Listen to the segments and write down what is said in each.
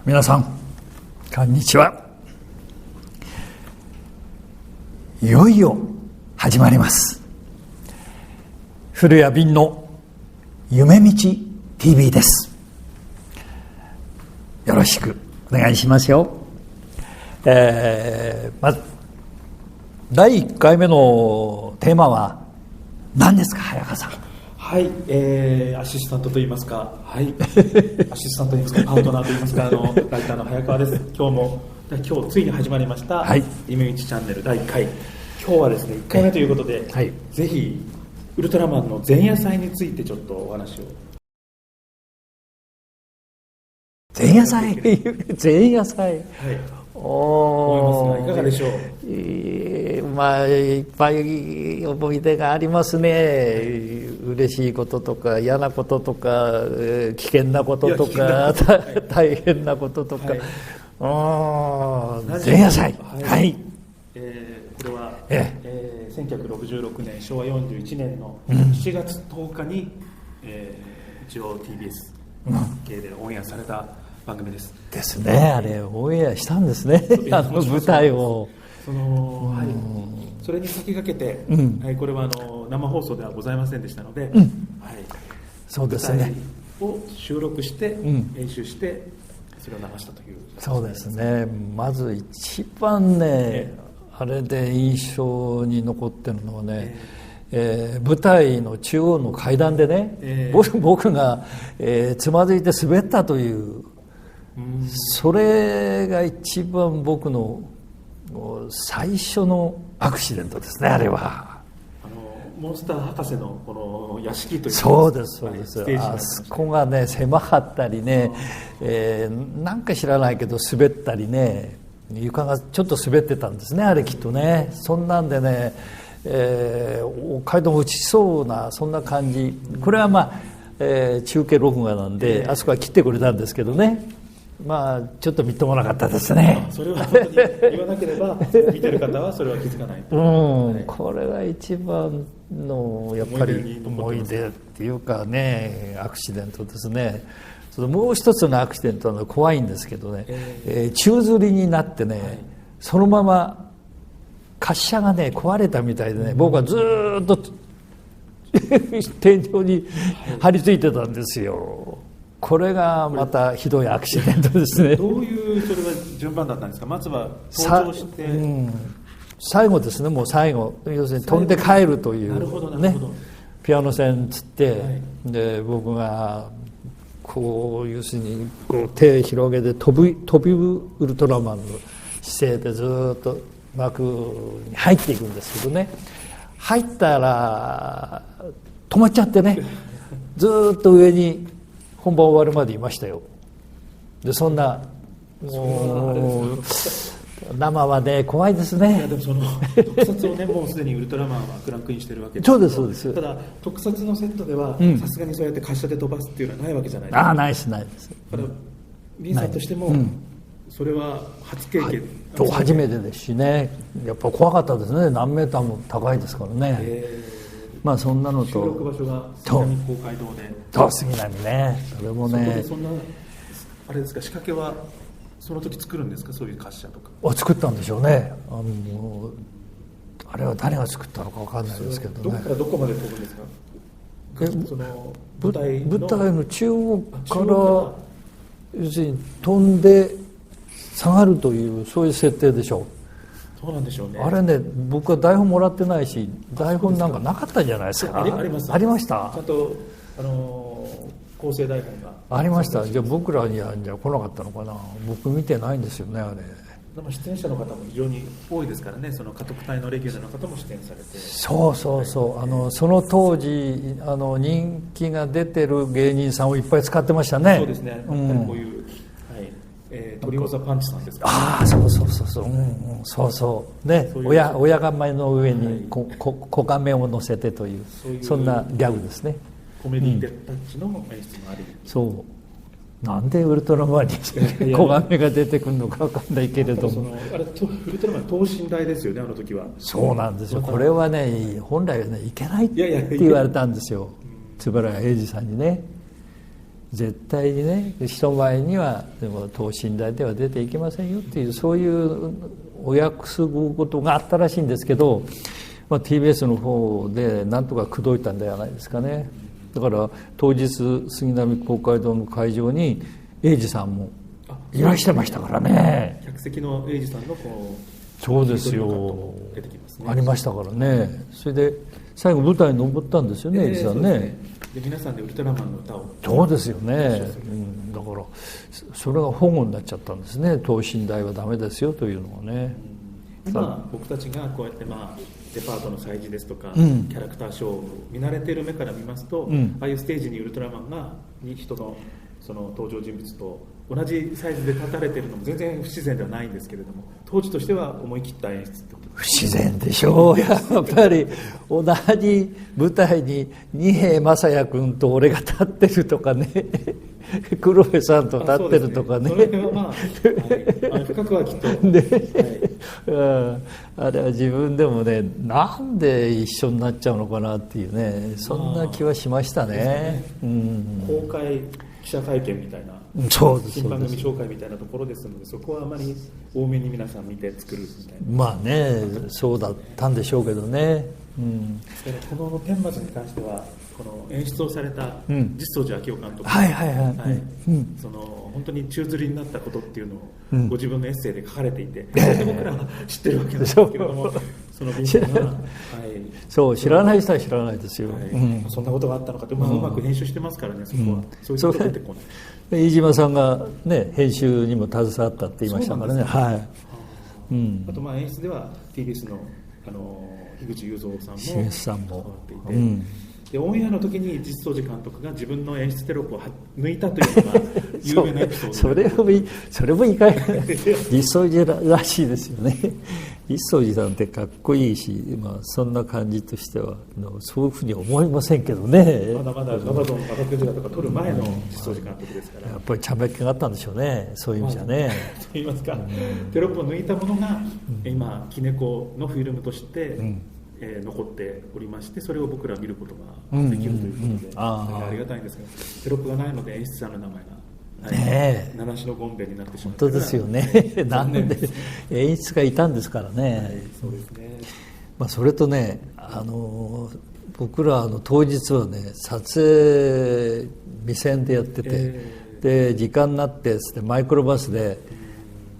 皆さんこんにちは。いよいよ始まります。古谷敏の夢道 TV です。よろしくお願いしますよ。まず第1回目のテーマは何ですか、早川さん。はい、アシスタントといいますか、はい、アシスタントといいますか、パートナーといいますか、ライターの早川です。今日ついに始まりました、はい、夢道チャンネル第1回。今日はですね、1回目ということで、はい、ぜひウルトラマンの前夜祭についてちょっとお話を。前夜祭前夜祭、はい、思いますがいかがでしょう。いっぱい思い出がありますね。嬉しいこととか嫌なこととか危険なこととか大変なこととか、前夜祭、はい、これは、1966年昭和41年の7月10日に、一応 TBS 系でオンエアされた番組ですね。あれオンエアしたんですね、あの舞台を。それに先駆けて、これは生放送ではございませんでしたので、そうですね、を収録して、編集してそれを流したという。そうですね。まず一番ね、あれで印象に残ってるのはね、舞台の中央の階段でね、僕が、つまずいて滑ったという、それが一番僕の最初のアクシデントですね、あれは。モンスター博士のこの屋敷という。そうですそうです、あそこがね狭かったりね、なんか知らないけど滑ったりね、床がちょっと滑ってたんですね、あれきっとね。そんなんでね、階段落ちそうなそんな感じ。これは中継録画なんで、あそこは切ってくれたんですけどね、ちょっとみっともなかったですね。それは本当に言わなければ見てる方はそれは気づかないこれが一番のやっぱり思い出っていうかね、アクシデントですね。もう一つのアクシデントは怖いんですけどね、宙吊りになってね、そのまま滑車がね壊れたみたいでね、僕はずっと天井に張り付いてたんですよ。これがまたひどいアクシデントですね。どういうそれは順番だったんですか。まずは登場して、最後ですね。もう最後、要するに飛んで帰るというね、ピアノ線つって、で僕がこう要するにこう手を広げて飛ぶウルトラマンの姿勢でずっと幕に入っていくんですけどね、入ったら止まっちゃってね、ずっと上に本番終わるまでいましたよ。でそんな生はね怖いですね。いやでもその特撮をねもうすでにウルトラマンはクランクインしてるわけです。そうですそうです。ただ特撮のセットではさすがにそうやって滑車で飛ばすっていうのはないわけじゃないですか。ないですないです。だからリンさんとしてもそれは初経験、初めてですしね、やっぱ怖かったですね。何メーターも高いですからね。そんなのと収録場所が杉並公会堂で、杉並ね、それもね、そんなあれですか、仕掛けはその時作るんですか、そういう滑車とか。作ったんでしょうね。あれは誰が作ったのか分かんないですけどね。どこからどこまで飛ぶんですか。その舞台の中央から要するに飛んで下がるというそういう設定でしょう。そうなんでしょうね。あれね、僕は台本もらってないし、台本なんかなかったんじゃないですか。あります。ありました。ちゃんと構成台本がありました。じゃあ僕らにはじゃあ来なかったのかな。僕見てないんですよね、あれ。でも出演者の方も非常に多いですからね。その家督隊のレギュラーの方も出演されて。そうその当時人気が出てる芸人さんをいっぱい使ってましたね。そうですね。こういうトリオザパンチさんですか。そうね、親亀の上に小亀を乗せてという、そんなギャグですね。コメディタッチの演出もあり。そうなんでウルトラマンに小亀が出てくるのか分かんないけれども、あれウルトラマン等身大ですよね、あの時は。そうなんですよ。これはね本来はねいけないって言われたんですよ、円谷英二さんにね。絶対にね人前にはでも等身大では出ていけませんよっていうそういうお約束事があったらしいんですけど、TBS の方でなんとか口説いたんではないですかね。だから当日杉並公会堂の会場に英二さんもいらしてましたからね。客席の英二さんのこうそうですよ、出てきますね、ありましたからね。それで最後舞台に登ったんですよね、英二さんね。で皆さんでウルトラマンの歌を。そうですよね、だからそれが保護になっちゃったんですね。等身大はダメですよというのはね。今僕たちがこうやってデパートの催事ですとか、キャラクターショーを見慣れている目から見ますと、ああいうステージにウルトラマンが人のその登場人物と同じサイズで立たれているのも全然不自然ではないんですけれども、当時としては思い切った演出ってこと不自然でしょう。やっぱり同じ舞台に二瓶正也君と俺が立ってるとかね、黒部さんと立ってるとかね、それは深くはきっと、あれは自分でもね、なんで一緒になっちゃうのかなっていうね、そんな気はしましたね。公開記者会見みたいな、新番組紹介みたいなところですので、そこはあまり多めに皆さん見て作るみたいな。まあね、そうだったんでしょうけどね。この天罰に関しては、この演出をされた実相寺昭夫監督がその本当に宙吊りになったことっていうのをご自分のエッセイで書かれていて、それで僕らは知ってるわけなんですけれども、その便箋が、そう知らない人は知らないですよ。そんなことがあったのかって、うまく編集してますからね、そこはそういうこと出てこない。飯島さんがね編集にも携わったって言いましたからね。あと演出では TBS の樋口雄三さんも関わっていて。でオンエアの時に実相寺監督が自分の演出テロップを抜いたというのが有名なエピソードそれもいかない実相寺らしいですよね。実相寺さんってかっこいいし、そんな感じとしてはそういうふうに思いませんけどね。まだまだガバドンバカクジラとか撮る前の実相寺監督ですから、やっぱり茶目っ気があったんでしょうね、そういう意味じゃね。と言いますか、テロップを抜いたものが今キネコのフィルムとして残っておりまして、それを僕ら見ることができるということで、ありがたいんですが、テロップがないので演出者の名前が七種のゴンベになってしまって、本当ですよね。なんで演出がいたんですからね。そうですね。それとね、僕ら当日はね撮影未線でやってて、で時間になってマイクロバスで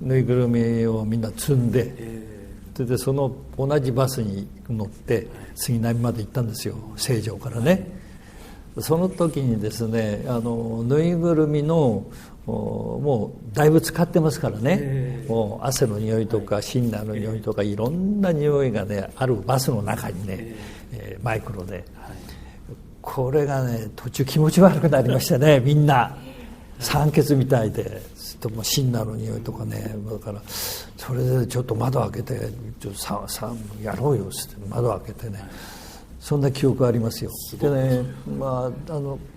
ぬいぐるみをみんな積んで、でその同じバスに乗って杉並まで行ったんですよ、成城からね。その時にですね、ぬいぐるみのもうだいぶ使ってますからね、もう汗の匂いとかシンナーの匂いとかいろんな匂いがねあるバスの中にね、マイクロで、これがね途中気持ち悪くなりましたね。みんな酸欠みたいで、シンナーの匂いとかね、だからそれでちょっと窓開けてやろうよって窓開けてね、そんな記憶ありますよ。でね、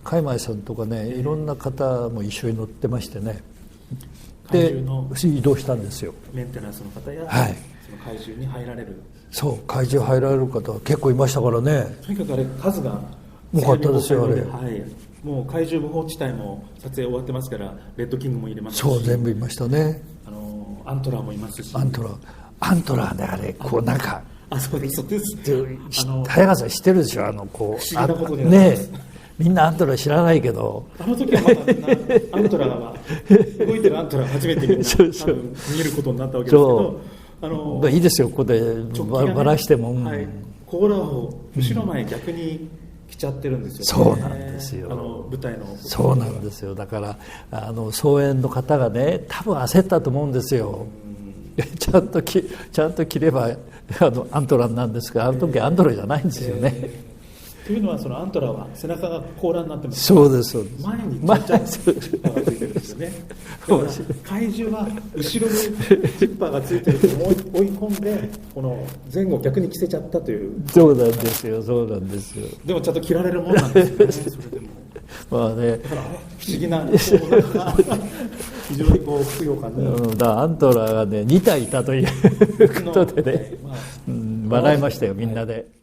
海前さんとかね、いろんな方も一緒に乗ってましてね、で移動したんですよ。メンテナンスの方や、その怪獣に入られる、そう怪獣入られる方結構いましたからね。とにかくあれ数が多かったですよあれ。もう怪獣無法地帯も撮影終わってますから、レッドキングも入れますし、そう全部いましたね。アントラーもいますし、アントラーね、あれこうなんか、そうですそうです。早川さん知ってるでしょ、こう不思議なことにね、みんなアントラー知らないけど、あの時はまだアントラーは動いてるアントラー初めてみんな多分見ることになったわけですけど、いいですよここでばらしても、コーラを後ろ前逆に来ちゃってるんですよね。そうなんですよ。舞台のそうなんですよ。だから総演の方がね多分焦ったと思うんですよ。ちゃんと着ればアントラなんですが、あの時アントラじゃないんですよね。というのはそのアントラは背中が甲羅になってます。そうですそうです。前にちっちゃいジッパーがついてるんですよね。だから怪獣は後ろにジッパーがついてると追い込んでこの前後逆に着せちゃったという。そうなんですよ、そうなんですよ。でもちゃんと着られるもんなんですよね。それでも。まあね。だから不思議な非常にこうふくよかに。アントラがね2体いたということでね、笑いましたよみんなで。